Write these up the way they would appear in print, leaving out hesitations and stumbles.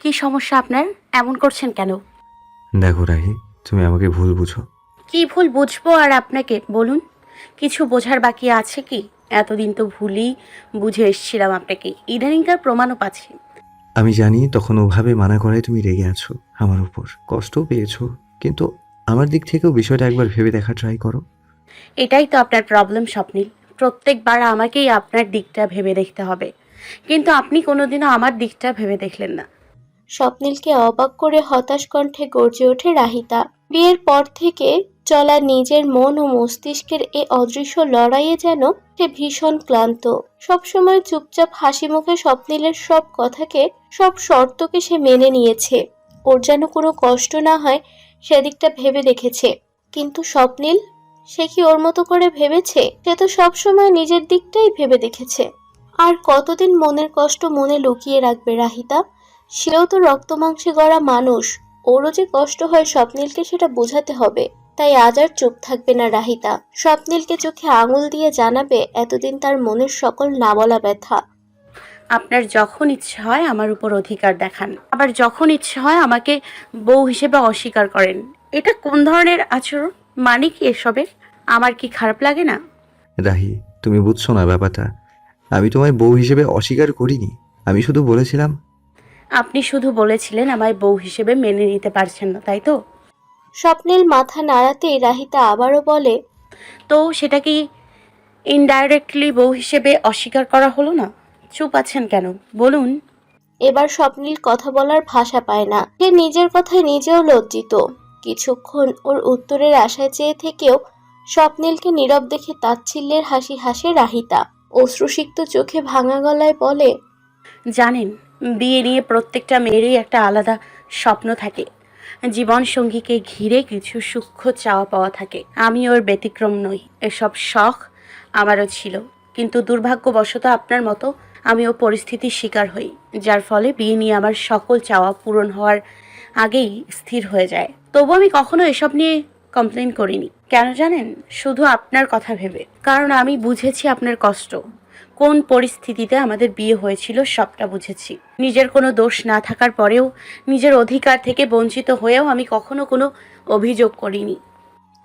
কি সমস্যা আপনার? এমন করছেন কেন? দেখো রাহি, তুমি আমাকে ভুল বুঝো। কি ভুল বুঝবো আর আপনাকে বলুন? কিছু বোঝার বাকি আছে কি? এতদিন তো ভুলই বুঝে এসেছিলাম আপনাকে, ইদানিংকার প্রমাণও পাচ্ছি। আমি জানি তখন ওভাবে মানা করায় তুমি রেগে আছো আমার উপর, কষ্টও পেয়েছো, কিন্তু আমার দিক থেকেও বিষয়টা একবার ভেবে দেখা ট্রাই করো। এটাই তো আপনার প্রবলেম স্বপ্নিল। প্রত্যেকবার আমাকেই আপনার দিকটা ভেবে দেখতে হবে, কিন্তু আপনি কোনোদিনও আমার দিকটা ভেবে দেখলেন না। স্বপ্নিলকে অবাক করে হতাশ কণ্ঠে গর্জে ওঠে রাহিতা। বিয়ের পর থেকে চলা নিজের মন ও মস্তিষ্কের এ অদৃশ্য লড়াইয়ে যেন সে ভীষণ ক্লান্ত। সবসময় চুপচাপ হাসি মুখে স্বপ্নিলের সব কথাকে, সব শর্তকে সে মেনে নিয়েছে। ওর যেন কোনো কষ্ট না হয় সেদিকটা ভেবে দেখেছে। কিন্তু স্বপ্নিল, সে কি ওর মতো করে ভেবেছে? সে তো সবসময় নিজের দিকটাই ভেবে দেখেছে। আর কতদিন মনের কষ্ট মনে লুকিয়ে রাখবে রাহিতা? সেও তো রক্ত মাংসে গড়া মানুষ। ওরও যে কষ্ট হয় স্বপ্নিলকে সেটা বোঝাতে হবে। তাই আজ আর চুপ থাকবে না রাহিতা। স্বপ্নিলকে চোখে আঙুল দিয়ে জানাবে এতদিন তার মনের সকল না বলা ব্যথা। আপনার যখন ইচ্ছে হয় আমার উপর অধিকার দেখান, আবার যখন ইচ্ছে হয় আমাকে বউ হিসেবে অস্বীকার করেন। এটা কোন ধরনের আচরণ? মানে কি এসবের? আমার কি খারাপ লাগে না? রাহি, তুমি বুঝছো না ব্যাপারটা। আমি তোমায় বউ হিসেবে অস্বীকার করিনি। আমি শুধু বলেছিলাম। আপনি শুধু বলেছিলেন আমায় বউ হিসেবে মেনে নিতে পারছেন না, তাই তো? স্বপ্নিল মাথা নাড়াতেই রাহিতা আবারও বলে, তো সেটা কি ইনডাইরেক্টলি বউ হিসেবে অস্বীকার করা হলো না? চুপ আছেন কেন, বলুন। এবার স্বপ্নিল কথা বলার ভাষা পায় না। সে নিজের কথায় নিজেও লজ্জিত। কিছুক্ষণ ওর উত্তরের আশায় চেয়ে থেকেও স্বপ্নিলকে নীরব দেখে তাচ্ছিল্যের হাসি হাসে রাহিতা। অশ্রুসিক্ত চোখে ভাঙা গলায় বলে, জানেন, বিয়ে নিয়ে প্রত্যেকটা মেয়েরই একটা আলাদা স্বপ্ন থাকে। জীবন সঙ্গীকে ঘিরে কিছু সূক্ষ্ম চাওয়া পাওয়া থাকে। আমি ওর ব্যতিক্রম নই। এসব শখ আমারও ছিল, কিন্তু দুর্ভাগ্যবশত আপনার মতো আমিও পরিস্থিতির শিকার হই, যার ফলে বিয়ে নিয়ে আমার সকল চাওয়া পূরণ হওয়ার আগেই স্থির হয়ে যায়। তবু আমি কখনো এসব নিয়ে কমপ্লেন করিনি। কেন জানেন? শুধু আপনার কথা ভেবে। কারণ আমি বুঝেছি আপনার কষ্ট, কোন পরিস্থিতিতে আমাদের বিয়ে হয়েছিল সবটা বুঝেছি। নিজের কোনো দোষ না থাকার পরেও, নিজের অধিকার থেকে বঞ্চিত হয়েও আমি কখনো কোনো অভিযোগ করিনি।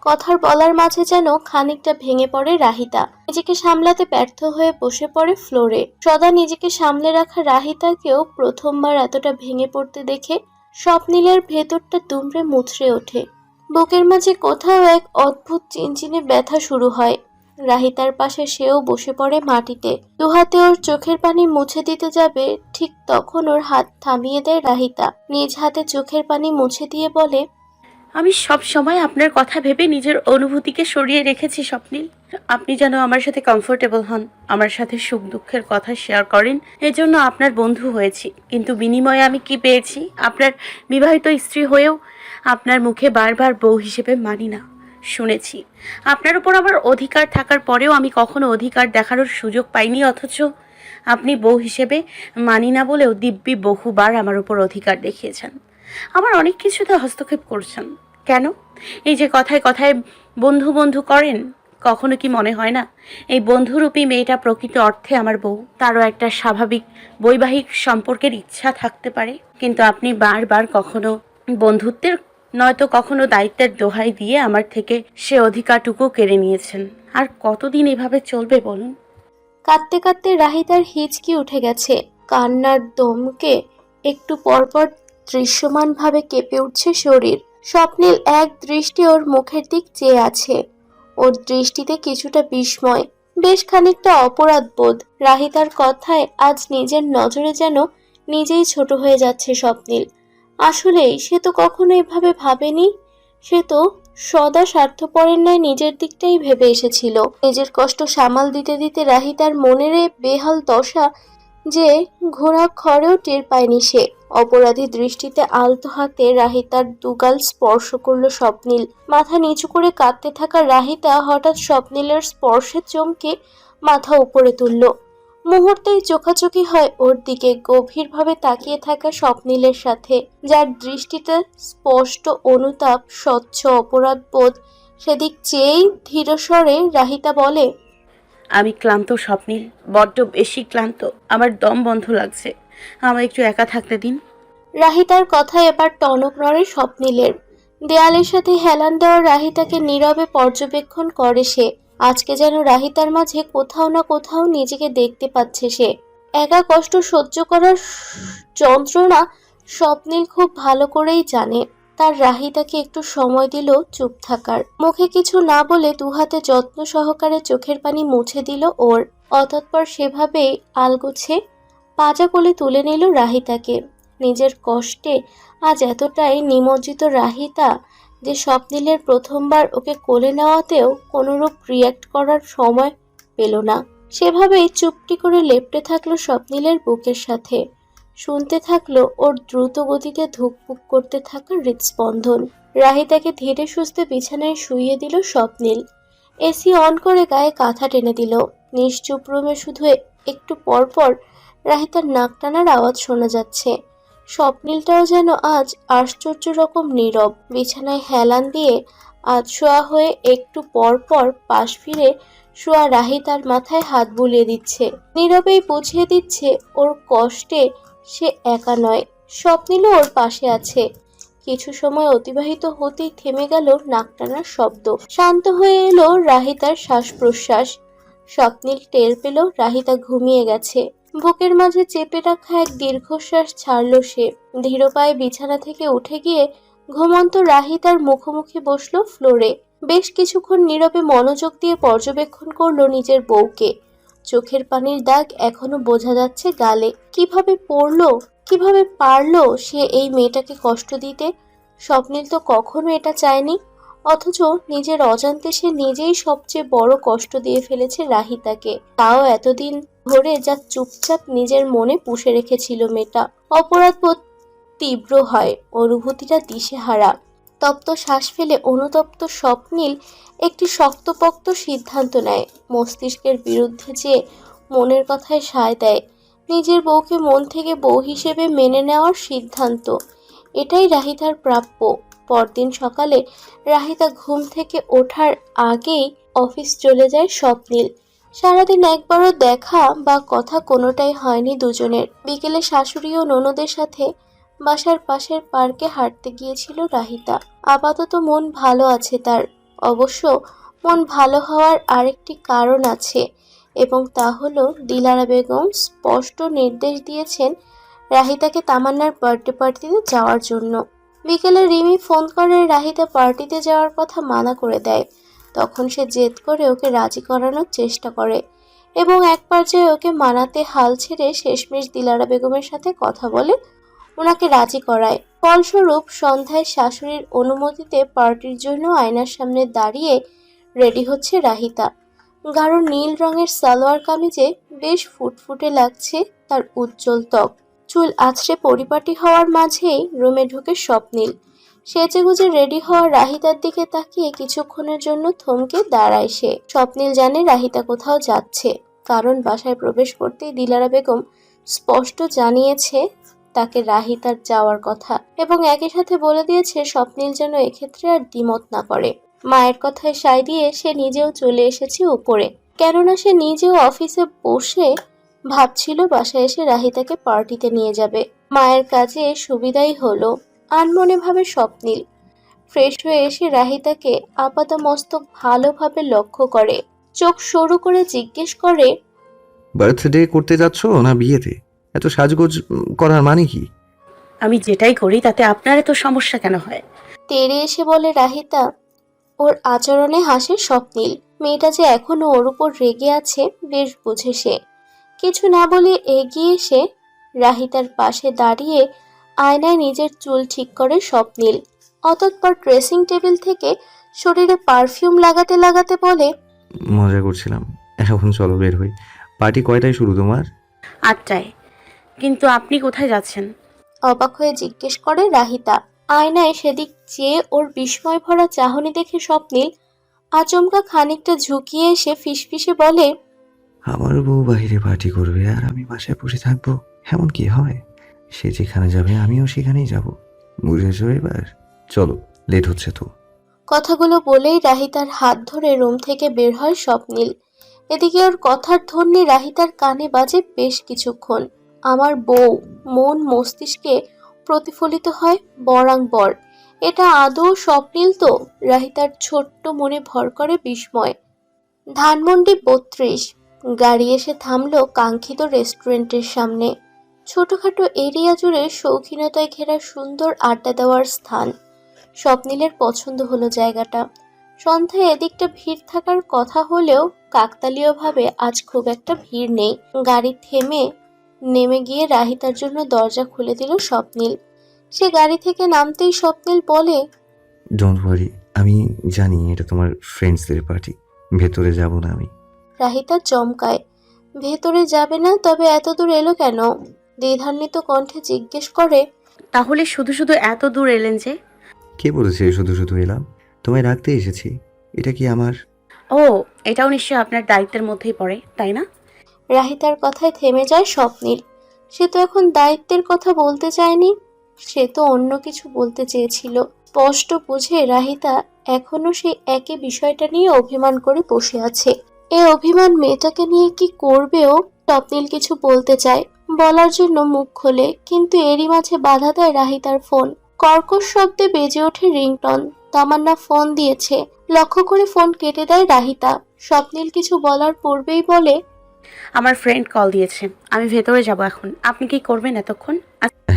কথার বলার মাঝে যেন খানিকটা ভেঙে পড়ে রাহিতা। নিজেকে সামলাতে ব্যর্থ হয়ে বসে পড়ে ফ্লোরে। সদা নিজেকে সামলে রাখা রাহিতাকেও প্রথমবার এতটা ভেঙে পড়তে দেখে স্বপ্নিলের ভেতরটা দুমড়ে মুচড়ে ওঠে। বুকের মাঝে কোথাও এক অদ্ভুত চিনচিনে ব্যথা শুরু হয়। রাহিতার পাশে সেও বসে পড়ে মাটিতে। দুহাতে ওর চোখের পানি মুছে দিতে যাবে, ঠিক তখন ওর হাত থামিয়ে দেয় রাহিতা। নিজ হাতে চোখের পানি মুছে দিয়ে বলে, আমি সব সময় আপনার কথা ভেবে নিজের অনুভূতিকে সরিয়ে রেখেছি স্বপ্নিল। আপনি যেন আমার সাথে কমফোর্টেবল হন, আমার সাথে সুখ দুঃখের কথা শেয়ার করেন, এজন্য আপনার বন্ধু হয়েছি। কিন্তু বিনিময়ে আমি কি পেয়েছি? আপনার বিবাহিত স্ত্রী হয়েও আপনার মুখে বারবার বউ হিসেবে মানি না শুনেছি। আপনার উপর আমার অধিকার থাকার পরেও আমি কখনো অধিকার দেখানোর সুযোগ পাইনি, অথচ আপনি বউ হিসেবে মানি না বলেও দিব্যি বহুবার আমার উপর অধিকার দেখিয়েছেন। আমার অনেক কিছুতে হস্তক্ষেপ করছেন। কেন? এই যে কথায় কথায় বন্ধু বন্ধু করেন, কখনো কি মনে হয় না এই বন্ধুরূপী মেয়েটা প্রকৃত অর্থে আমার বউ? তারও একটা স্বাভাবিক বৈবাহিক সম্পর্কের ইচ্ছা থাকতে পারে, কিন্তু আপনি বারবার কখনো বন্ধুত্বের নয়তো কখনো দায়িত্বের দোহাই দিয়ে আমার থেকে সে অধিকারটুকু কেড়ে নিয়েছেন। আর কতদিন এভাবে চলবে বলুন? কাঁদতে কাঁদতে রাহিতার হিচকি উঠে গেছে। কান্নার দমকে একটু পরপর দৃশ্যমানভাবে কেঁপে উঠছে শরীর। স্বপ্নিল এক দৃষ্টি ওর মুখের দিক চেয়ে আছে। ওর দৃষ্টিতে কিছুটা বিস্ময়, বেশ খানিকটা অপরাধ বোধ। রাহিতার কথায় আজ নিজের নজরে যেন নিজেই ছোট হয়ে যাচ্ছে স্বপ্নিল। আসলেই সে তো কখনো এভাবে ভাবেনি। সে তো সদা স্বার্থপরের ন্যায় নিজের দিকটাই ভেবে এসেছিল। নিজের কষ্ট সামাল দিতে দিতে রাহিতার মনের এ বেহাল দশা যে ঘোড়া খড়েও টের পায়নি সে। অপরাধী দৃষ্টিতে আলতো হাতে রাহিতার দুগাল স্পর্শ করলো স্বপ্নিল। মাথা নিচু করে কাঁদতে থাকা রাহিতা হঠাৎ স্বপ্নিলের স্পর্শে চমকে মাথা উপরে তুলল। মুহূর্তেই চোখাচোখি হয় ওর দিকে গভীরভাবে তাকিয়ে থাকা স্বপ্নিলের সাথে, যার দৃষ্টিতে স্পষ্ট অনুতাপ, স্বচ্ছ অপরাধ বোধ। সেদিক চেয়েই ধীরস্বরে রাহিতা বলে, আমি ক্লান্ত স্বপ্নিল, বড্ড বেশি ক্লান্ত। আমার দম বন্ধ লাগছে, আমায় একটু একা থাকতে দিন। রাহিতার কথায় এবার টনক নড়ে স্বপ্নিলের। দেয়ালের সাথে হেলান দেওয়া রাহিতাকে নীরবে পর্যবেক্ষণ করে সে। আজকে যেন রাহিতার মাঝে কোথাও না কোথাও নিজেকে দেখতে পাচ্ছে সে। একা কষ্ট সহ্য করার যন্ত্রণা স্বপ্নিল খুব ভালো করেই জানে। তার রাহিতাকে একটু সময় দিল চুপ থাকার। মুখে কিছু না বলে দুহাতে যত্ন সহকারে চোখের পানি মুছে দিল ওর। অতঃপর সেভাবেই আলগোছে পাজা কোলে তুলে নিল রাহিতাকে। নিজের কষ্টে আজ এতটাই নিমজ্জিত রাহিতা যে স্বপ্নিলের প্রথমবার ওকে কোলে নেওয়াতেও কোনোরূপ রিয়্যাক্ট করার সময় পেল না। সেভাবেই চুপটি করে লেপ্টে থাকলো স্বপ্নিলের বুকের সাথে। শুনতে থাকলো ওর দ্রুত গতিতে ধুকপুক করতে থাকা হৃদস্পন্দন। রাহিতাকে ধীরে সুস্থে বিছানায় শুইয়ে দিল স্বপ্নিল। এসি অন করে গায়ে কাঁথা টেনে দিল। নিশ্চুপ রুমে শুধু একটু পরপর রাহিতার নাক টানার আওয়াজ শোনা যাচ্ছে। স্বপ্নিলটাও যেন আজ আশ্চর্য রকম নীরব। বিছানায় হেলান দিয়ে আধশোয়া হয়ে একটু পর পর পাশ ফিরে শোয়া রাহিতার মাথায় হাত বুলিয়ে দিচ্ছে। নীরবেই বুঝিয়ে দিচ্ছে ওর কষ্টে সে একা নয়, স্বপ্নিলও ওর পাশে আছে। কিছু সময় অতিবাহিত হতেই থেমে গেল নাক টানার শব্দ। শান্ত হয়ে এলো রাহিতার শ্বাস প্রশ্বাস। স্বপ্নিল টের পেল রাহিতা ঘুমিয়ে গেছে। বুকের মাঝে চেপে রাখা এক দীর্ঘশ্বাস ছাড়ল সে। ধীর পায়ে বিছানা থেকে উঠে গিয়ে ঘুমন্ত রাহিতার মুখোমুখি বসলো ফ্লোরে। বেশ কিছুক্ষণ নীরবে মনোযোগ দিয়ে পর্যবেক্ষণ করলো নিজের বউকে। চোখের পানির দাগ এখনো বোঝা যাচ্ছে গালে। কিভাবে পড়লো, কিভাবে পারলো সে এই মেয়েটাকে কষ্ট দিতে? স্বপ্নিল তো কখনো এটা চায়নি, অথচ নিজের অজান্তে সে নিজেই সবচেয়ে বড় কষ্ট দিয়ে ফেলেছে রাহিতাকে। তাও এতদিন ধরে যা চুপচাপ নিজের মনে পুষে রেখেছিল মেয়েটা। অপরাধবোধ তীব্র হয়, অনুভূতিটা দিশেহারা। তপ্ত শ্বাস ফেলে অনুতপ্ত স্বপ্নিল একটি শক্তপোক্ত সিদ্ধান্ত নেয়। মস্তিষ্কের বিরুদ্ধে যে মনের কথায় সায় দেয়। নিজের বউকে মন থেকে বউ হিসেবে মেনে নেওয়ার সিদ্ধান্ত, এটাই রাহিতার প্রাপ্য। পরদিন সকালে রাহিতা ঘুম থেকে ওঠার আগেই অফিস চলে যায় স্বপ্নিল। সারাদিন একবারও দেখা বা কথা কোনোটাই হয়নি দুজনের। বিকেলে শাশুড়ি ও ননদের সাথে বাসার পাশের পার্কে হাঁটতে গিয়েছিল রাহিতা। আপাতত মন ভালো আছে তার। অবশ্য মন ভালো হওয়ার আরেকটি কারণ আছে, এবং তা হলো দিলারা বেগম স্পষ্ট নির্দেশ দিয়েছেন রাহিতাকে তামান্নার বার্থডে পার্টিতে যাওয়ার জন্য। বিকেলে রিমি ফোন করে রাহিতা পার্টিতে যাওয়ার কথা মানা করে দেয়। তখন সে জেদ করে ওকে রাজি করানোর চেষ্টা করে এবং এক পর্যায়ে ওকে মানাতে হাল ছেড়ে শেষমেশ দিলারা বেগমের সাথে কথা বলে ওনাকে রাজি করায়। ফলস্বরূপ সন্ধ্যায় শাশুড়ির অনুমতিতে পার্টির জন্য আয়নার সামনে দাঁড়িয়ে রেডি হচ্ছে রাহিতা। গাঢ় নীল রঙের সালোয়ার কামিজে বেশ ফুটফুটে লাগছে তার উজ্জ্বল ত্বক। চুল আছড়ে পরিপাটি হওয়ার মাঝেই রুমে ঢুকে স্বপ্নিল। সেজেগুজে রেডি হওয়া রাহিতার দিকে তাকিয়ে কিছুক্ষণের জন্য থমকে দাঁড়ায় সে। স্বপ্নিল জানে রাহিতা কোথাও যাচ্ছে, কারণ বাসায় প্রবেশ করতেই দিলারা বেগম স্পষ্ট জানিয়েছে তাকে রাহিতার যাওয়ার কথা, এবং একই সাথে বলে দিয়েছে স্বপ্নিল যেন এক্ষেত্রে আর দ্বিমত না করে। মায়ের কথায় সায় দিয়ে সে নিজেও চলে এসেছে উপরে, কেননা সে নিজেও অফিসে বসে ভাবছিল বাসায় এসে রাহিতাকে পার্টিতে নিয়ে যাবে। মায়ের কাজে সুবিধাই হলো, আনমনে ভাবে স্বপ্নিল। ফ্রেশ হয়ে এসে রাহিতাকে আপাতমস্তক ভালোভাবে লক্ষ্য করে, চোখ সরু করে জিজ্ঞেস করে, বার্থডে করতে যাচ্ছ না বিয়েতে? এত সাজগোজ করার মানে কি? আমি যেটাই করি তাতে আপনার এত সমস্যা কেন হয়? তেড়ে এসে বলে রাহিতা। ওর আচরণে হাসে স্বপ্নিল। মেয়েটা যে এখনো ওর উপর রেগে আছে বেশ বুঝে সে। কিছু না বলে এগিয়ে এসে রাহিতার পাশে দাঁড়িয়ে আয়নায় নিজের চুল ঠিক করে স্বপ্নিল। অতঃপর ড্রেসিং টেবিল থেকে শরীরে পারফিউম লাগাতে লাগাতে বলে, মজা করছিলাম, এখন চলো বের হই। পার্টি কয়টায় শুরু তোমার? 8টায়। কিন্তু আপনি কোথায় যাচ্ছেন? অবাক হয়ে জিজ্ঞেস করে রাহিতা। আয়নায় সেদিক চেয়ে ওর বিস্ময় ভরা চাহনি দেখে স্বপ্নিল আচমকা খানিকটা ঝুঁকিয়ে এসে ফিসফিসে বলে, আমার বউ বাইরে পার্টি করবে আর আমি বাসায় বসে থাকবো, এমন কি হয়? সে যেখানে যাবে আমিও সেখানেই যাব, বুঝেছো এবার? চলো, লেট হচ্ছে তো। কথাগুলো বলেই রাহিতার হাত ধরে রুম থেকে বের হয় স্বপ্নিল। এদিকে ওর কথার ধ্বনি রাহিতার কানে বাজে বেশ কিছুক্ষণ। আমার বউ মন মস্তিষ্কে প্রতিফলিত হয় বরাংবর। এটা আদৌ স্বপ্নিল তো? রাহিতার ছোট্ট মনে ভর করে বিস্ময়। ধানমন্ডি ৩২। গাড়ি এসে থামলো কাঙ্ক্ষিত রেস্টুরেন্টের সামনে। ছোটখাটো এরিয়া জুড়ে শৌখিনতায় ঘেরা সুন্দর আড্ডা দেওয়ার স্থান। স্বপ্নিলের পছন্দ হলো জায়গাটা। সন্ধ্যায় এদিকটা ভিড় থাকার কথা হলেও কাকতালীয়ভাবে আজ খুব একটা ভিড় নেই। গাড়ি নেমে গিয়ে রাহিতার জন্য দরজা খুলে দিল স্বপ্নিল। সে গাড়ি থেকে নামতেই স্বপ্নিল বলে, ডোন্ট ওয়ারি, আমি জানি এটা তোমার ফ্রেন্ডসদের পার্টি। ভেতরে যাব না আমি। রাহিতা চমকায়। ভেতরে যাবে না? তবে এত দূর এলো কেন? দ্বিধান্বিত কণ্ঠে জিজ্ঞেস করে। তাহলে শুধু শুধু এত দূর এলেন যে? কে বলেছে শুধু শুধু এলাম? তোমায় রাখতে এসেছি। এটা কি আমার? ও, এটাও নিশ্চয়ই আপনার দায়িত্বের মধ্যেই পড়ে, তাই না? রাহিতার কথায় থেমে যায় স্বপ্নিল। সে তো এখন দায়িত্বের কথা বলতে চায়নি, সে তো অন্য কিছু বলতে চেয়েছিল। স্পষ্ট বুঝে রাহিতা এখনো সেই একই বিষয়টা নিয়ে অভিমান করে বসে আছে। এই অভিমান মেয়েটাকে নিয়ে কি করবেও? স্বপ্নিল কিছু বলতে চায়, বলার জন্য মুখ খোলে, কিন্তু এরই মাঝে বাধা দেয় রাহিতার ফোন। কর্কশ শব্দে বেজে ওঠে রিংটন। তামান্না ফোন দিয়েছে। লক্ষ্য করে ফোন কেটে দেয় রাহিতা। স্বপ্নিল কিছু বলার পূর্বেই বলে, আমার ফ্রেন্ড কল দিয়েছে, আমি ভেতরে যাব এখন। আপনি কি করবেন এতক্ষণ?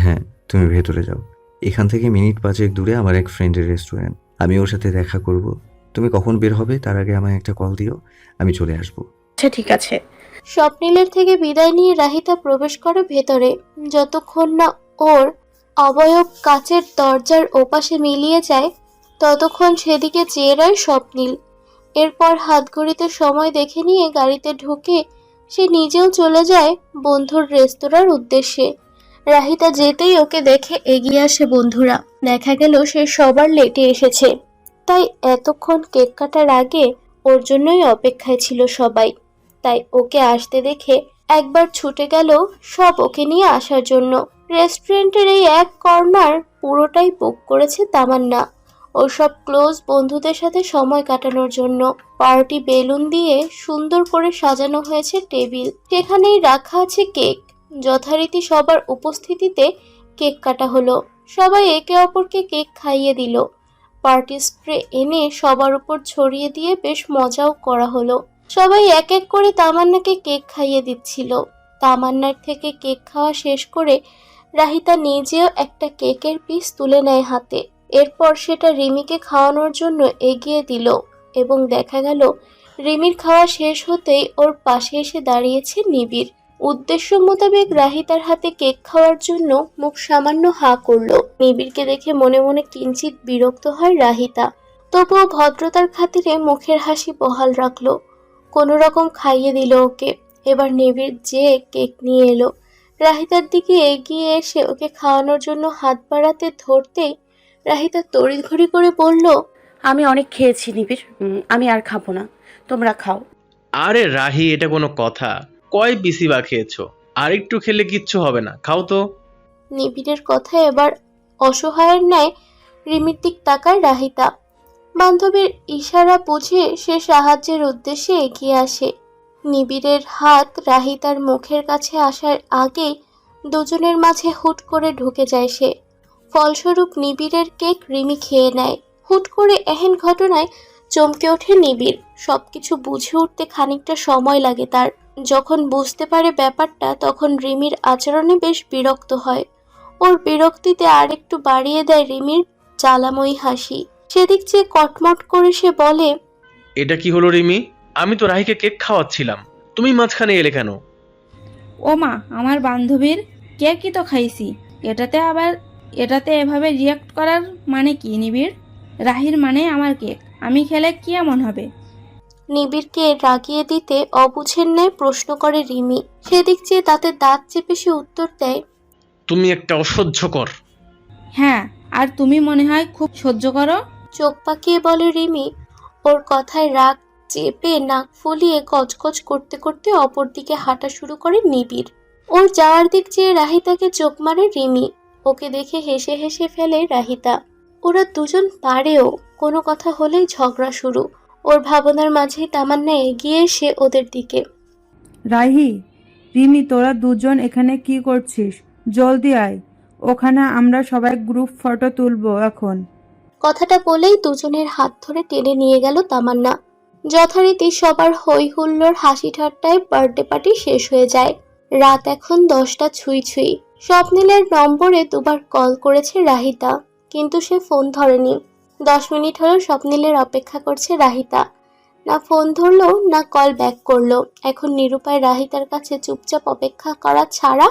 হ্যাঁ, তুমি ভেতরে যাও। এখান থেকে মিনিট ৫ দূরে আমার এক ফ্রেন্ডের রেস্টুরেন্ট। আমি ওর সাথে দেখা করব। তুমি কখন বের হবে তার আগে আমায় একটা কল দিও, আমি চলে আসবো। আচ্ছা, ঠিক আছে। স্বপ্নিলের থেকে বিদায় নিয়ে রাহিতা প্রবেশ করে ভেতরে। যতক্ষণ না ওর অবয়ব কাচের দরজার ওপাশে মিলিয়ে যায়, ততক্ষণ সেদিকে চেয়ে রয় স্বপ্নিল। এরপর হাতঘড়িতে সময় দেখে নিয়ে গাড়িতে ঢুকে সে নিজেও চলে যায় বন্ধুর রেস্তোরাঁর উদ্দেশ্যে। রাহিতা যেতেই ওকে দেখে এগিয়ে আসে বন্ধুরা। দেখা গেল সে সবার লেটে এসেছে, তাই এতক্ষণ কেক কাটার আগে ওর জন্যই অপেক্ষায় ছিল সবাই। তাই ওকে আসতে দেখে একবার ছুটে গেল সব ওকে নিয়ে আসার জন্য। রেস্টুরেন্টের এই এক কর্নার পুরোটাই বুক করেছে তামান্না ও সব ক্লোজ বন্ধুদের সাথে সময় কাটানোর জন্য। পার্টি বেলুন দিয়ে সুন্দর করে সাজানো হয়েছে টেবিল, সেখানেই রাখা আছে কেক। যথারীতি সবার উপস্থিতিতে কেক কাটা হলো। সবাই একে অপরকে কেক খাইয়ে দিল। পার্টি স্প্রে এনে সবার উপর ছড়িয়ে দিয়ে বেশ মজাও করা হলো। সবাই এক এক করে তামান্নাকে কেক খাইয়ে দিচ্ছিল। তামান্নার থেকে কেক খাওয়া শেষ করে রাহিতা নিজেও একটা কেকের পিস তুলে নেয় হাতে। এরপর সেটা রিমিকে খাওয়ানোর জন্য এগিয়ে দিল এবং দেখা গেল রিমির খাওয়া শেষ হতেই ওর পাশে এসে দাঁড়িয়েছে নিবিড়। উদ্দেশ্য মোতাবেক রাহিতার হাতে কেক খাওয়ার জন্য মুখ সামান্য হা করলো। নিবিড়কে দেখে মনে মনে কিঞ্চিত বিরক্ত হয় রাহিতা, তবুও ভদ্রতার খাতিরে মুখের হাসি বহাল রাখলো। কোনো রকম খাইয়ে দিল ওকে। এবার নিবিড় যে কেক নিয়ে এলো, রাহিতার দিকে এগিয়ে এসে ওকে খাওয়ানোর জন্য হাত বাড়াতে ধরতেই রাহিতা তড়িঘড়ি করে বলল, আমি অনেক খেয়েছি নিবিড়, আমি আর খাবো না, তোমরা খাও। আরে রাহি, এটা কোনো কথা? কয় পিসি বা খেয়েছো? আর একটু খেলে কিচ্ছু হবে না, খাও তো। নিবিড়ের কথায় এবার অসহায়ের ন্যায় রিমির দিক তাকায় রাহিতা। বান্ধবীর ইশারা বুঝে সে সাহায্যের উদ্দেশ্যে এগিয়ে আসে। নিবিড়ের হাত রাহিতার মুখের কাছে আসার আগেই দুজনের মাঝে হুট করে ঢুকে যায় সে। ফলস্বরূপ নিবিড়ের কেক রিমি খেয়ে নেয়। হুট করে এহেন ঘটনায় চমকে ওঠে নিবিড়। সবকিছু বুঝে উঠতে খানিকটা সময় লাগে তার। যখন বুঝতে পারে ব্যাপারটা, তখন রিমির আচরণে বেশ বিরক্ত হয়। ওর বিরক্তিতে আরেকটু বাড়িয়ে দেয় রিমির জ্বালাময়ী হাসি। সেদিক চেয়ে কটমট করে সে বলে, এটা কি হলো রিমি? আমি তো রাহিকে কেক খাওয়াচ্ছিলাম, তুমি মাঝখানে এলে কেন? ও মা, আমার বান্ধবীর কেকই তো খাইছি, এটাতে এভাবে রিয়াক্ট করার মানে কি নিবিড়? রাহির মানে আমার কেক, আমি খেলে কি এমন হবে? নিবিড়কে রাগিয়ে দিতে অবুঝের ন্যায় প্রশ্ন করে রিমি। সেদিক চেয়ে তাতে দাঁত চেপে সে উত্তর দেয়, তুমি একটা অসহ্যকর। হ্যাঁ, আর তুমি মনে হয় খুব সহ্য করো। চোখ পাকিয়ে বলে রিমি। ওর কথায় রাগ চেপে নাক ফুলিয়ে গজগজ করতে করতে অপর দিকে হাঁটা শুরু করে নিবিড়। ওর যাওয়ার দিক চেয়ে রাহিতাকে চোখ মারে রিমি। ওকে দেখে হেসে হেসে ফেলে রাহিতা। ওরা দুজন পারেও, কোনো কথা হলেই ঝগড়া শুরু। ওর ভাবনার মাঝেই তামান্না এগিয়ে এসে ওদের দিকে। রাহি, রিমি, তোরা দুজন এখানে কি করছিস? জলদি আয়, ওখানে আমরা সবাই গ্রুপ ফটো তুলবো এখন। কথাটা বলেই দুজনের হাত ধরে টেনে নিয়ে গেল তামান্না। যথারীতি সবার হই হুল্লোড় হাসি ঠাট্টায় বার্থডে পার্টি শেষ হয়ে যায়। রাত এখন 10টা ছুঁই ছুঁই। স্বপ্নিলের নম্বরে দুবার কল করেছে রাহিতা, কিন্তু সে ফোন ধরেনি। 10 মিনিট হলো স্বপ্নিলের অপেক্ষা করছে রাহিতা। না ফোন ধরলো, না কল ব্যাক করলো। এখন নিরুপায় রাহিতার কাছে চুপচাপ অপেক্ষা করা ছাড়া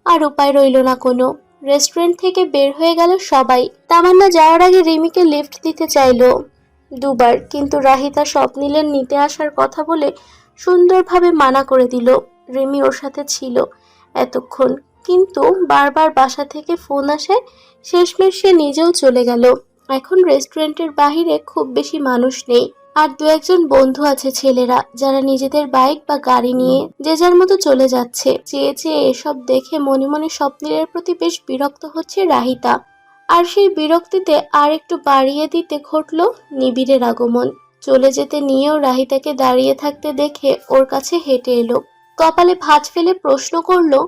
আর উপায় রইল না কোনো। রেস্টুরেন্ট থেকে বের হয়ে গেল সবাই। তামান্না যাওয়ার আগে রিমিকে লিফট দিতে চাইলো দুবার, কিন্তু রাহিতা স্বপ্নিলের নিতে আসার কথা বলে সুন্দরভাবে মানা করে দিল। রিমি ওর সাথে ছিল এতক্ষণ, কিন্তু বারবার বাসা থেকে ফোন আসে, শেষমেশ সে নিজেও চলে গেল। এখন রেস্টুরেন্টের বাহিরে খুব বেশি মানুষ নেই, আর দু একজন বন্ধু আছে ছেলেরা, যারা নিজেদের বাইক বা গাড়ি নিয়ে যে যার মতো চলে যাচ্ছে। চেয়ে চেয়ে এসব দেখে মনে মনে স্বপ্নিলের প্রতি বেশ বিরক্ত হচ্ছে রাহিতা। আর সেই বিরক্তিতে আর একটু বাড়িয়ে দিতে ঘটল নিবিড়ের আগমন। চলে যেতে নিয়েও রাহিতাকে দাঁড়িয়ে থাকতে দেখে ওর কাছে হেঁটে এলো। কপালে ভাঁজ ফেলে প্রশ্ন করলো,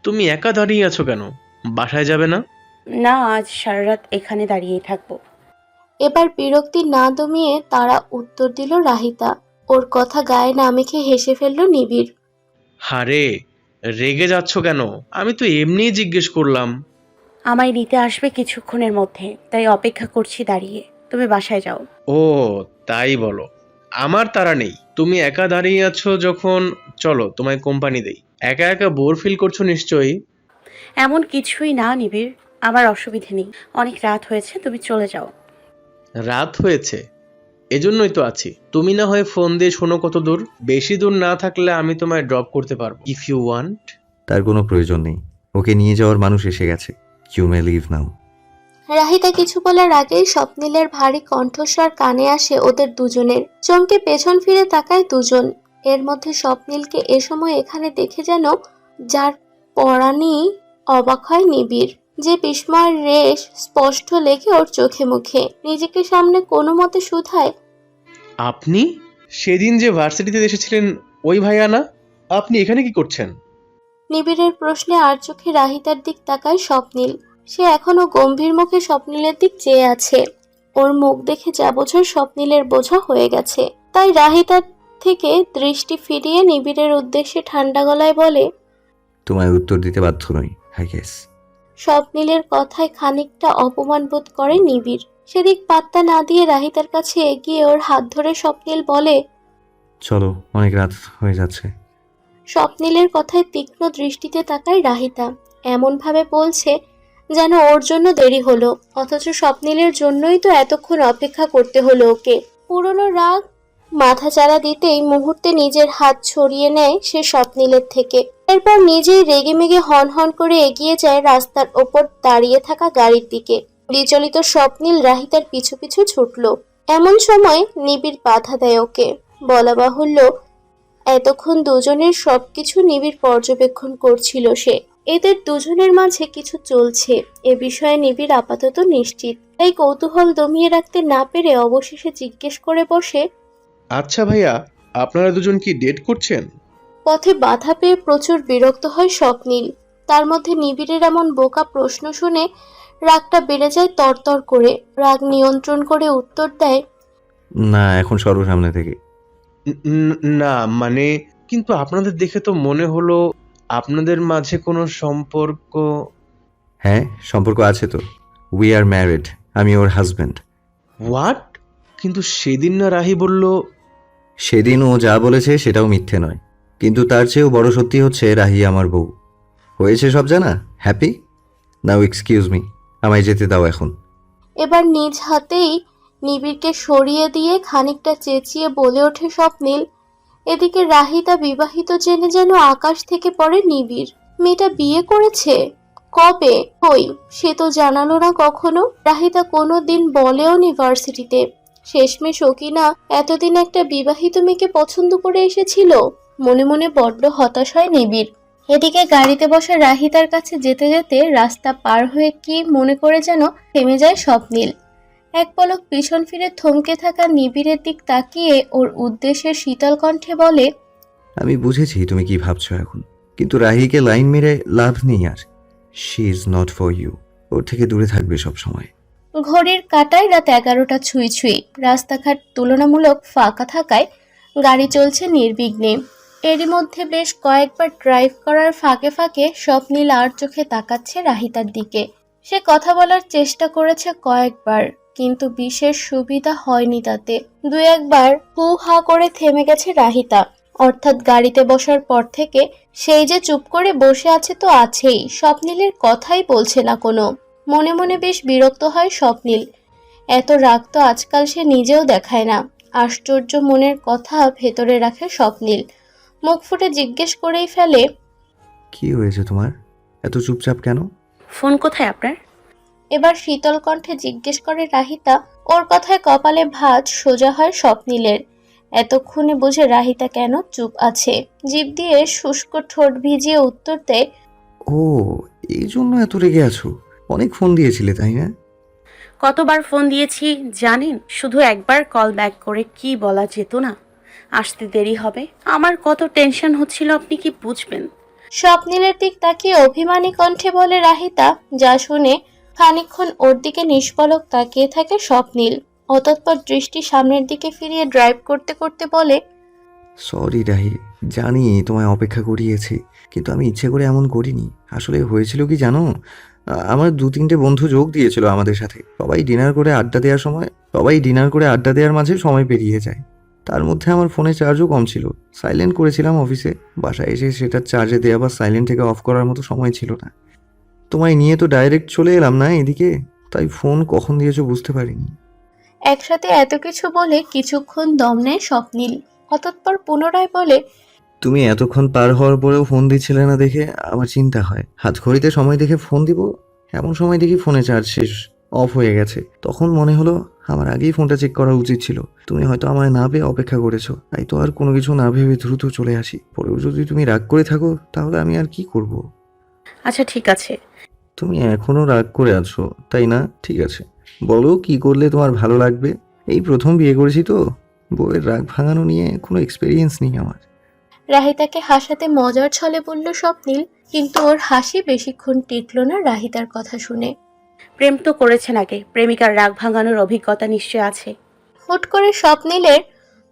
তুমি একা দাঁড়িয়ে আছো কেন? বাসায় যাবে না? না, আজ সারা রাত এখানে দাঁড়িয়েই থাকবো। এবার বিরক্তি না দমিয়ে তারা উত্তর দিল রাহিতা। ওর কথা গায়ে না মেখে হেসে ফেলল নিবিড়। হারে, রেগে যাচ্ছ কেন? আমি তো এমনিই জিজ্ঞেস করলাম। আমায় নিতে আসবে কিছুক্ষণের মধ্যে, তাই অপেক্ষা করছি দাঁড়িয়ে। তুমি বাসায় যাও। ও তাই বলো। আমার তাড়া নেই, তুমি একা দাঁড়িয়ে আছো যখন, চলো তোমায় কোম্পানি দেই। একা একা বোর ফিল করছো নিশ্চয়ই। এমন কিছুই না নিবিড়, আমার অসুবিধে নেই। অনেক রাত হয়েছে, তুমি চলে যাও। রাত হয়েছে, এজন্যই তো আছি। তুমি না হয় ফোন দিয়ে শোনো কত দূর। বেশি দূর না থাকলে আমি তোমায় ড্রপ করতে পারবো, ইফ ইউ ওয়ান্ট। তার কোনো প্রয়োজন নেই, ওকে নিয়ে যাওয়ার মানুষ এসে গেছে। ইউ মে লিভ নাও। রাহিতা কিছু বলার আগেই স্বপ্নিলের ভারী কণ্ঠস্বর কানে আসে ওদের দুজনের। চমকে পেছন ফিরে তাকায় দুজন। এর মধ্যে স্বপ্নিলকে এ সময় এখানে দেখে যেন যার পরাণই অবাক হয় নিবিড়। যে বিস্ময়ের রেশ স্পষ্ট লেগে ওর চোখে মুখে। নিজেকে সামনে কোনো মতে শুধায়, আপনি সেদিন যে ভার্সিটিতে এসেছিলেন ওই ভাইয়া না? আপনি এখানে কি করছেন? নিবিড়ের প্রশ্নে আর চোখে রাহিতার দিক তাকায় স্বপ্নিল। সে এখনো গম্ভীর মুখে স্বপ্নিলের দিক চেয়ে আছে। ওর মুখ দেখে যা বোঝার স্বপ্নিলের বোঝা হয়ে গেছে। তাই রাহিতার থেকে দৃষ্টি ফিরিয়ে নিবিড়ের উদ্দেশ্যে ঠান্ডা গলায় বলে, তোমায় উত্তর দিতে বাধ্য নই, আই গেস। স্বপ্নিলের কথায় খানিকটা অপমান বোধ করে নিবিড়। সেদিক পাত্তা না দিয়ে রাহিতার কাছে এগিয়ে ওর হাত ধরে স্বপ্নিল বলে, চলো, অনেক রাত হয়ে যাচ্ছে। স্বপ্নিলের কথায় তীক্ষ্ণ দৃষ্টিতে তাকায় রাহিতা। এমনভাবে বলছে যেন ওর জন্য দেরি হলো, অথচ স্বপ্নিলের জন্যই তো এতক্ষণ অপেক্ষা করতে হলো ওকে। পুরনো রাগ মাথাচাড়া দিতেই মুহূর্তে নিজের হাত ছড়িয়ে নেয় সে স্বপ্নিলের থেকে। এরপর নিজেই রেগেমেগে হন হন করে এগিয়ে যায় রাস্তার ওপর দাঁড়িয়ে থাকা গাড়ির দিকে। বিচলিত স্বপ্নিল রাহিতার পিছু পিছু ছুটল। এমন সময় নিবিড় বাধা দেয় ওকে। বলা বাহুল্য, এতক্ষণ দুজনের সবকিছু নিবিড় পর্যবেক্ষণ করছিল সে। এদের দুজনের মাঝে কিছু চলছে, এ বিষয়ে নিবিড় আপাতত নিশ্চিত। তাই কৌতূহল দমিয়ে রাখতে না পেরে অবশেষে জিজ্ঞেস করে বসে, আচ্ছা ভাইয়া, আপনারা দুজন কি ডেট করছেন? পথে বাধা পেয়ে প্রচুর বিরক্ত হয় স্বপ্নিল। তার মধ্যে নিবিড়ের এমন বোকা প্রশ্ন শুনে রাগটা বেড়ে যায় তরতর করে। রাগ নিয়ন্ত্রণ করে উত্তর দেয়, না, এখন সর্বসামনে থেকে। না মানে, কিন্তু আপনাদের দেখে তো মনে হলো আপনাদের মাঝে কোনো সম্পর্ক। হ্যাঁ, সম্পর্ক আছে তো। উই আর ম্যারিড, আমি ওর হাজব্যান্ড। হোয়াট? কিন্তু সেদিন না রাহি বলল। সেদিন ও যা বলেছে সেটাও মিথ্যে নয়, কিন্তু তার চেয়েও বড় সত্যি হচ্ছে রাহি আমার বউ। হয়েছে সব জানা। হ্যাপি? নাও এক্সকিউজ মি, আমায় যেতে দাও এখন। এবার নিজ হাতেই নিবিড়কে সরিয়ে দিয়ে খানিকটা চেঁচিয়ে বলে ওঠে স্বপ্নিল। এদিকে রাহিতা বিবাহিত জেনে যেন আকাশ থেকে পড়ে নিবিড়। মেয়েটা বিয়ে করেছে? কবে? কই, সে তো জানালো না কখনো। রাহিতা কোনো দিন বলেও নি ভার্সিটিতে। শেষমেশ ও কিনা এতদিন একটা বিবাহিত মেয়েকে পছন্দ করে এসেছিল। মনে মনে বড্ড হতাশ হয় নিবিড়। এদিকে গাড়িতে বসা রাহিতার কাছে যেতে যেতে রাস্তা পার হয়ে কি মনে করে যেন থেমে যায় স্বপ্নিল। এক পলক পিছন ফিরে থমকে থাকা নিবিড়ের দিক তাকিয়ে ওর উদ্দেশ্যে শীতল কণ্ঠে বলে, আমি বুঝেছি তুমি কি ভাবছো এখন, কিন্তু রাহিকে লাইন মেরে লাভ নেই আর। She is not for you. ওর থেকে দূরে থাকবে সব সময়। ঘড়ির কাঁটায় রাত 11টা ছুঁই ছুঁই। রাস্তাঘাট তুলনামূলক ফাঁকা থাকায় গাড়ি চলছে নির্বিঘ্নে। এরই মধ্যে বেশ কয়েকবার ড্রাইভ করার ফাঁকে ফাঁকে স্বপ্নীল আর চোখে তাকাচ্ছে রাহিতার দিকে। সে কথা বলার চেষ্টা করেছে কয়েকবার, কিন্তু বিশেষ সুবিধা হয়নি তাতে। দু একবার হু হা করে থেমে গেছে রাহিতা। অর্থাৎ গাড়িতে বসার পর থেকে সেই যে চুপ করে বসে আছে তো আছেই, স্বপ্নীলের কথাই বলছে না কোনো। মনে মনে বেশ বিরক্ত হয় স্বপ্নীল। এত রাগ তো আজকাল সে নিজেও দেখায় না। আশ্চর্য মনের কথা ভেতরে রাখে স্বপ্নীল। মুখ ফুটে জিজ্ঞেস করেই ফেলে, কি হয়েছে তোমার? এত চুপচাপ কেন? ফোন কোথায় আপনার? এবার শীতল কণ্ঠে জিজ্ঞেস করে রাহিতা। ওর কথায় কপালে ভাঁজ সোজা হয় স্বপ্নীলের। এতক্ষণে বুঝে রাহিতা কেন চুপ আছে। জিভ দিয়ে শুষ্ক ঠোঁট ভিজিয়ে উত্তর দেয়, ও, এই জন্য এত রেগে আছো? অনেক ফোন দিয়েছিলে তাই না? কতবার ফোন দিয়েছি জানেন? শুধু একবার কল ব্যাক করে কি বলা যেত না আসতে দেরি হবে? আমার কত টেনশন হচ্ছিল আপনি কি বুঝবেন? স্বপ্নীলের দিক তাকিয়ে অভিমানী কণ্ঠে বলে রাহিতা। যা শুনে খানিকক্ষণ ওর দিকে নিষ্পলক তাকিয়ে থাকে স্বপ্নীল। অতঃপর দৃষ্টি সামনের দিকে ফিরিয়ে ড্রাইভ করতে করতে বলে, সরি রাহি, জানি তোমায় অপেক্ষা করিয়েছি, কিন্তু আমি ইচ্ছে করে এমন করিনি। আসলে হয়েছিল কি জানো, আমার 2-3টে বন্ধু যোগ দিয়েছিল আমাদের সাথে। সবাই ডিনার করে আড্ডা দেওয়ার মাঝে সময় পেরিয়ে যায়। তার মধ্যে আমার ফোনে চার্জও কম ছিল। সাইলেন্ট করেছিলাম অফিসে। বাসায় এসে সেটা চার্জে দেওয়া বা সাইলেন্ট থেকে অফ করার মতো সময় ছিল না। তোমায় নিয়ে তো ডাইরেক্ট চলে এলাম না এদিকে, তাই ফোন কখন দিয়েছো বুঝতে পারিনি। একসাথে এত কিছু বলে কিছুক্ষণ দম নেয় স্বপ্নীল। অতঃপর পুনরায় বলে, তুমি এতক্ষণ পার হওয়ার পরেও ফোন দিচ্ছিলে না দেখে আমার চিন্তা হয়। হাত ঘড়িতে সময় দেখে ফোন দিব, এমন সময় দেখি ফোনে চার্জ শেষ, অফ হয়ে গেছে। তখন মনে হলো আমার আগেই ফোনটা চেক করা উচিত ছিল। তুমি হয়তো আমায় না পেয়ে অপেক্ষা করেছো, তাই তো আর কোনো কিছু না ভেবে দ্রুত চলে আসি। পরেও যদি তুমি রাগ করে থাকো তাহলে আমি আর কি করব? আচ্ছা ঠিক আছে। তুমি এখনো রাগ করে আছো তাই না? ঠিক আছে, বলো কি করলে তোমার ভালো লাগবে? এই প্রথম বিয়ে করেছি তো, বউয়ের রাগ ভাঙানো নিয়ে কোনো এক্সপেরিয়েন্স নেই আমার। রাহিতাকে হাসাতে মজার ছলে বলল স্বপ্নীল, কিন্তু ওর হাসি বেশিক্ষণ টিকল না রাহিতার কথা শুনে। প্রেম তো করেছেন আগে, প্রেমিকার রাগ ভাঙানোর অভিজ্ঞতা নিশ্চয় আছে। হুট করে স্বপ্নীলের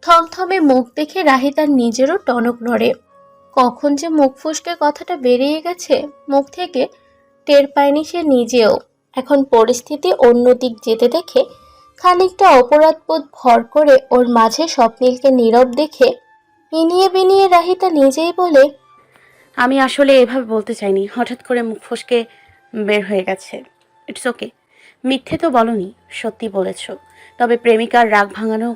থমথমে মুখ দেখে রাহিতার নিজেরও টনক নড়ে। কখন যে মুখ ফুসকে কথাটা বেরিয়ে গেছে মুখ থেকে টের পায়নি সে নিজেও। এখন পরিস্থিতি অন্য দিক যেতে দেখে খানিকটা অপরাধবোধ ভর করে ওর মাঝে স্বপ্নীলকে নীরব দেখে বিনিয়ে বিনিয়ে রাহিতা নিজেই বলে, আমি আসলে এভাবে বলতে চাইনি, হঠাৎ করে মুখ ফসকে বের হয়ে গেছে। It's okay. মিথ্যে তো বলনি, সত্যি বলেছ। তবে প্রেমিকার রাগ ভাঙানো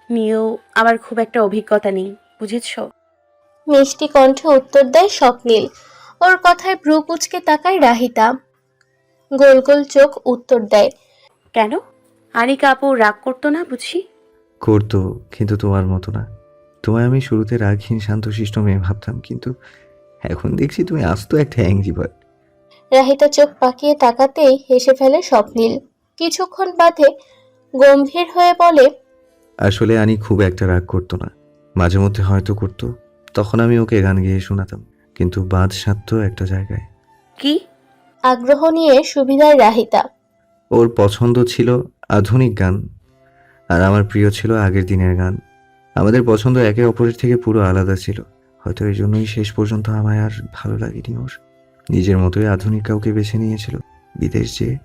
নিয়েও আমার খুব একটা অভিজ্ঞতা নেই, বুঝেছ? মিষ্টি কণ্ঠে উত্তর দেয় স্বপ্নীল। ওর কথায় ভ্রু কুঁচকে তাকায় রাহিতা। গোল গোল চোখ উত্তর দেয়, কেন? আনিকা আপু রাগ করতো না বুঝি? করতো, কিন্তু তোমার মতো না। তোমায় আমি শুরুতে রাগহীন শান্তশিষ্ট মেয়ে ভাবতাম, কিন্তু এখন দেখছি তুমি আস্ত একটা অ্যাংরি বার্ড। রাহিতা চোখ পাকিয়ে তাকাতেই হেসে ফেলে স্বপ্নীল। কিছুক্ষণ বাদে গম্ভীর হয়ে বলে, আসলে আনি খুব একটা রাগ করতো না, মাঝে মধ্যে হয়তো করতো। তখন আমি ওকে গান গেয়ে শোনাতাম, কিন্তু বাদ সাধতো একটা জায়গায়। কি? আগ্রহ নিয়ে সুবিধার রাহিতা। ওর পছন্দ ছিল আধুনিক গান, আর আমার প্রিয় ছিল আগের দিনের গান। আমাদের পছন্দ একে অপরের থেকে পুরো আলাদা ছিল। হয়তো এই জন্যই শেষ পর্যন্ত আমায় আর ভালো লাগেনি ওর। নিজের মতোই আধুনিক কাউকে বেছে নিয়েছিল বিদেশ যেয়ে।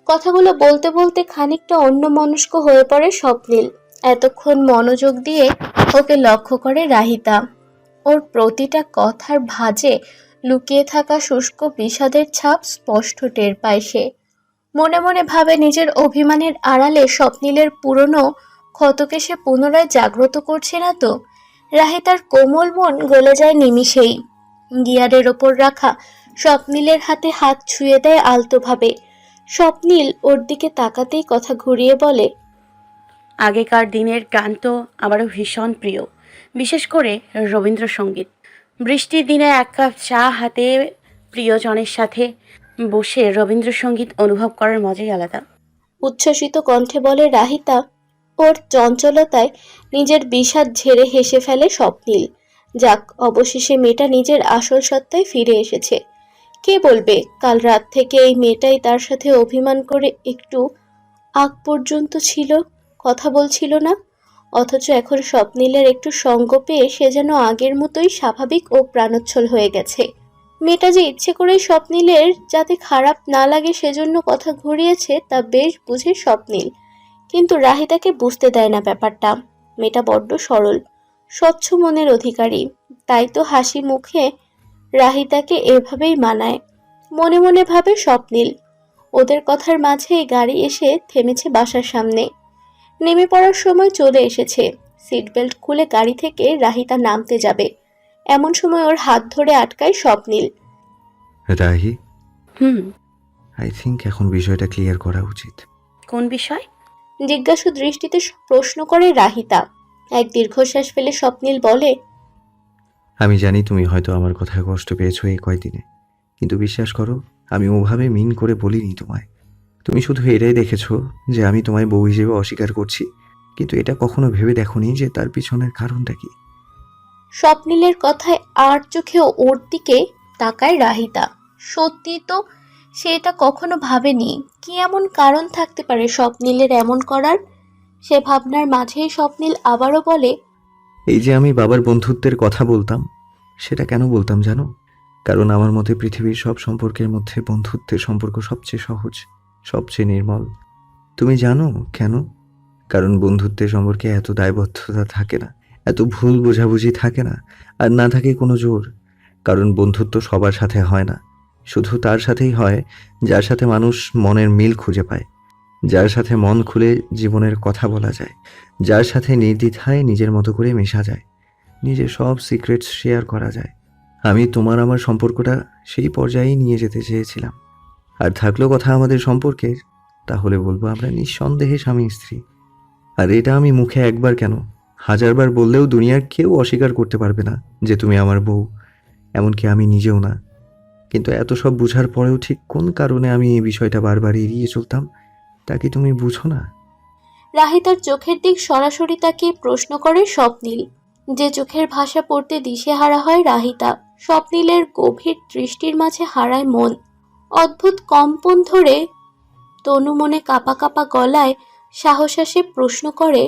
কথাগুলো বলতে বলতে খানিকটা অন্যমনস্ক হয়ে পড়ে স্বপ্নীল। এতক্ষণ মনোযোগ দিয়ে ওকে লক্ষ্য করে রাহিতা। ওর প্রতিটা কথার ভাঁজে লুকিয়ে থাকা শুষ্ক বিষাদের ছাপ স্পষ্ট টের পায় সে। মনে মনে ভাবে নিজের অভিমানের আড়ালে স্বপ্নীলের পুরনো ক্ষতকে সে পুনরায় জাগ্রত করছে না তো। রাহিতার কোমল মন গলে যায় নিমিষেই। গিয়ারের ওপর রাখা স্বপ্নীলের হাতে হাত ছুঁয়ে দেয় আলতোভাবে। স্বপ্নীল ওর দিকে তাকাতেই কথা ঘুরিয়ে বলে, আগেকার দিনের গান তো আমারও ভীষণ প্রিয়, বিশেষ করে রবীন্দ্রসঙ্গীত। বৃষ্টির দিনে এক কাপ চা হাতে প্রিয়জনের সাথে বসে রবীন্দ্রসঙ্গীত অনুভব করার মজাই আলাদা। উচ্ছ্বসিত কণ্ঠে বলে রাহিতা। ওর চঞ্চলতায় নিজের বিষাদ ঝেড়ে হেসে ফেলে স্বপ্নীল। যাক, অবশেষে মেয়েটা নিজের আসল সত্তায় ফিরে এসেছে। কে বলবে কাল রাত থেকে এই মেয়েটাই তার সাথে অভিমান করে একটু আগ পর্যন্ত ছিল, কথা বলছিল না, অথচ এখন স্বপ্নিলের একটু সঙ্গ পেয়ে সে যেন আগের মতোই স্বাভাবিক ও প্রাণোচ্ছল হয়ে গেছে। মেয়েটা যে ইচ্ছে করেই স্বপ্নিলের যাতে খারাপ না লাগে সেজন্য কথা ঘুরিয়েছে তা বেশ বুঝে স্বপ্নিল, কিন্তু রাহিতাকে বুঝতে দেয় না ব্যাপারটা। মেয়েটা বড্ড সরল, স্বচ্ছ মনের অধিকারী, তাই তো হাসি মুখে রাহিতাকে এভাবেই মানায়। মনে মনে ভাবে স্বপ্নিল। ওদের কথার মাঝেই গাড়ি এসে থেমেছে বাসার সামনে। নেমে পড়ার সময় চলে এসেছে। সিট বেল্ট খুলে গাড়ি থেকে রাহিতা নামতে যাবে, এমন সময় ওর হাত ধরে আটকায় স্বপ্নিল। রাহি, হুম। আই থিংক এখন বিষয়টা ক্লিয়ার করা উচিত। কোন বিষয়? জিজ্ঞাসু দৃষ্টিতে প্রশ্ন করে রাহিতা। এক দীর্ঘশ্বাস ফেলে স্বপ্নিল বলে, আমি জানি তুমি হয়তো আমার কথায় কষ্ট পেয়েছো এই কয়দিনে, কিন্তু বিশ্বাস করো আমি ওভাবে মিন করে বলিনি তোমায়। তুমি শুধু এটাই দেখেছো যে আমি তোমায় বউ হিসেবে অস্বীকার করছি, কিন্তু এটা কখনো ভেবে দেখোনি যে তার পিছনের কারণটা কি। স্বপ্নিলের কথায় আর চোখে ওর দিকে তাকায় রাহিতা। সত্যি তো সে এটা কখনো ভাবেনি। কি এমন কারণ থাকতে পারে স্বপ্নিলের এমন করার? সে ভাবনার মাঝেই স্বপ্নিল আবারও বলে, এই যে আমি বাবার বন্ধুত্বের কথা বলতাম, সেটা কেন বলতাম জানো? কারণ আমার মতে পৃথিবীর সব সম্পর্কের মধ্যে বন্ধুত্বের সম্পর্ক সবচেয়ে সহজ, সবচেয়ে নির্মল। তুমি জানো কেন? কারণ বন্ধুত্বের সম্পর্কে এত দায়বদ্ধতা থাকে না, এত ভুল বোঝাবুঝি থাকে না, আর না থাকে কোনো জোর। কারণ বন্ধুত্ব সবার সাথে হয় না, শুধু তার সাথেই হয় যার সাথে মানুষ মনের মিল খুঁজে পায়, যার সাথে মন খুলে জীবনের কথা বলা যায়, যার সাথে নির্দ্বিধায় নিজের মতো করে মেশা যায়, নিজের সব সিক্রেটস শেয়ার করা যায়। আমি তোমার আমার সম্পর্কটা সেই পর্যায়েই নিয়ে যেতে চেয়েছিলাম। আর থাকলো কথা আমাদের সম্পর্কের, তাহলে বলবো আমরা নিঃসন্দেহে স্বামী স্ত্রী। আর এটা আমি মুখে একবার কেন, হাজারবার বললেও দুনিয়ার কেউ অস্বীকার করতে পারবে না যে তুমি আমার বউ, এমনকি আমি নিজেও না। কিন্তু এত সব বুঝার পরেও ঠিক কোন কারণে আমি এই বিষয়টা বারবার এড়িয়ে চলতাম, তা কি তুমি বুঝো না? রাহিতার চোখের দিক সরাসরি তাকিয়ে প্রশ্ন করে স্বপ্নিল। যে চোখের ভাষা পড়তে দিশেহারা হয় রাহিতা, স্বপ্নিলের গভীর দৃষ্টির মাঝে হারায় মন। অদ্ভুত কম্পন ধরে তনু মনে কাঁপা কাঁপা গলায় সাহস আসে প্রশ্ন করে,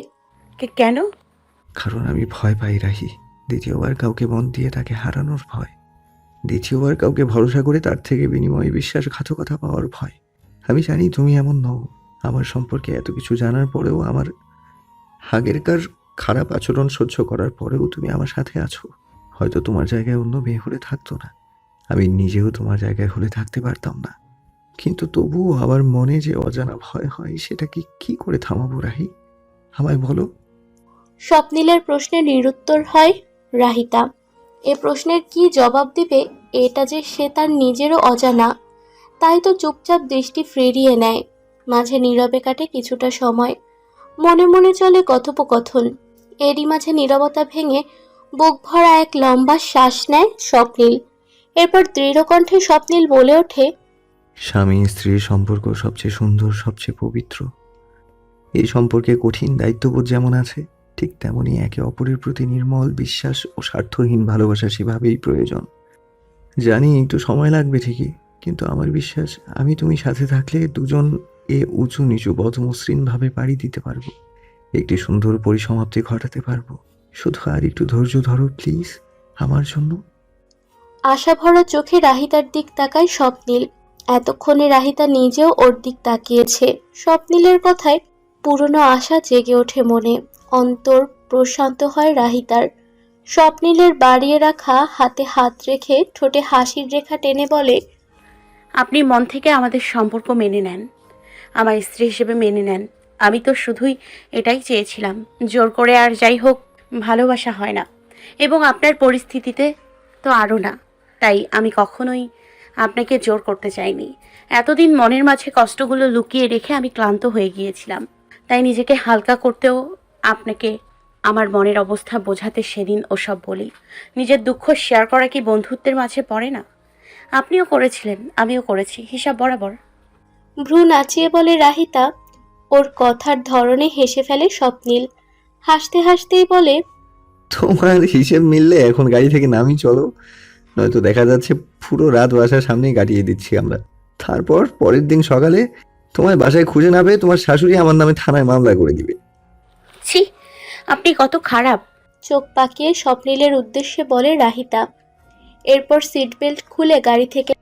কেন? কারণ আমি ভয় পাই রাহি, দ্বিতীয়বার কাউকে মন দিয়ে তাকে হারানোর ভয়, দ্বিতীয়বার কাউকে ভরসা করে তার থেকে বিনিময়ে বিশ্বাসঘাতকতা পাওয়ার ভয়। আমি জানি তুমি এমন নও, আমার সম্পর্কে এত কিছু জানার পরেও, আমার আগেরকার খারাপ আচরণ সহ্য করার পরেও তুমি আমার সাথে আছো। হয়তো তোমার জায়গায় অন্য মেয়ে হলে থাকতো না, আমি নিজেও তোমার জায়গায় হলে থাকতে পারতাম না, কিন্তু তবুও আমার মনে যে অজানা ভয় হয় সেটা কি করে থামাবো রাহি? আমায় বলো। স্বপ্নিলের প্রশ্নে নিরুত্তর হয় রাহিতা। এ প্রশ্নের কি জবাব দিবে এটা যে সে তার নিজেরও অজানা, তাই তো চুপচাপ দৃষ্টি ফিরিয়ে নেয়। মাঝে নীরবে কাটে কিছুটা সময়, মনে মনে চলে কথোপকথন। এরই মাঝে নীরবতা ভেঙে বুক ভরা এক লম্বা শ্বাস নেয় স্বপ্নিল। এরপর দৃঢ় কণ্ঠে স্বপ্নিল বলে ওঠে, স্বামী স্ত্রীর সম্পর্ক সবচেয়ে সুন্দর, সবচেয়ে পবিত্র। এই সম্পর্কে কঠিন দায়িত্ববোধ যেমন আছে, ঠিক তেমনই একে অপরের প্রতি নির্মল বিশ্বাস ও স্বার্থহীন ভালোবাসা সেভাবেই প্রয়োজন। জানি একটু সময় লাগবে ঠিকই, কিন্তু আমার বিশ্বাস আমি তুমি সাথে থাকলে দুজন এ উঁচু নিচু বদমসৃণভাবে পাড়ি দিতে পারবো, একটি সুন্দর পরিসমাপ্তি ঘটাতে পারবো। শুধু আর একটু ধৈর্য ধরো প্লিজ, আমার জন্য। আশা ভরা চোখে রাহিতার দিক তাকায় স্বপ্নিল। এতক্ষণে রাহিতা নিজেও ওর দিক তাকিয়েছে। স্বপ্নিলের কথায় পুরনো আশা জেগে ওঠে মনে, অন্তর প্রশান্ত হয় রাহিতার। স্বপ্নিলের বাড়িয়ে রাখা হাতে হাত রেখে ঠোঁটে হাসির রেখা টেনে বলে, আপনি মন থেকে আমাদের সম্পর্ক মেনে নেন, আমার স্ত্রী হিসেবে মেনে নেন। আমি তো শুধুই এটাই চেয়েছিলাম। জোর করে আর যাই হোক ভালোবাসা হয় না, এবং আপনার পরিস্থিতিতে তো আরও না। তাই আমি কখনোই আপনাকে জোর করতে চাইনি। এতদিন মনের মাঝে কষ্টগুলো লুকিয়ে রেখে আমি ক্লান্ত হয়ে গিয়েছিলাম, তাই নিজেকে হালকা করতেও আপনাকে আমার মনের অবস্থা বোঝাতে সেদিন ওসব বলি। নিজের দুঃখ শেয়ার করা কি বন্ধুত্বের মাঝে পড়ে না? আপনিও করেছিলেন, আমিও করেছি, হিসাব বরাবর। ভ্রু নাচিয়ে বলে রাহিতা। ওর কথার ধরনে হেসে ফেলে স্বপ্নিল। হাসতে হাসতেই বলে, তোমার হিসেব মিললে এখন গাড়ি থেকে নামি চলো, নয়তো দেখা যাচ্ছে পুরো রাত বাসার সামনেই কাটিয়ে দিচ্ছি আমরা। তারপর পরের দিন সকালে তোমার বাসায় খুঁজে না পেয়ে তোমার শাশুড়ি আমার নামে থানায় মামলা করে দিবে। ছি, আপনি কত খারাপ। চোখ পাকিয়ে স্বপ্নিলের উদ্দেশ্যে বলে রাহিতা। এরপর সিট বেল্ট খুলে গাড়ি থেকে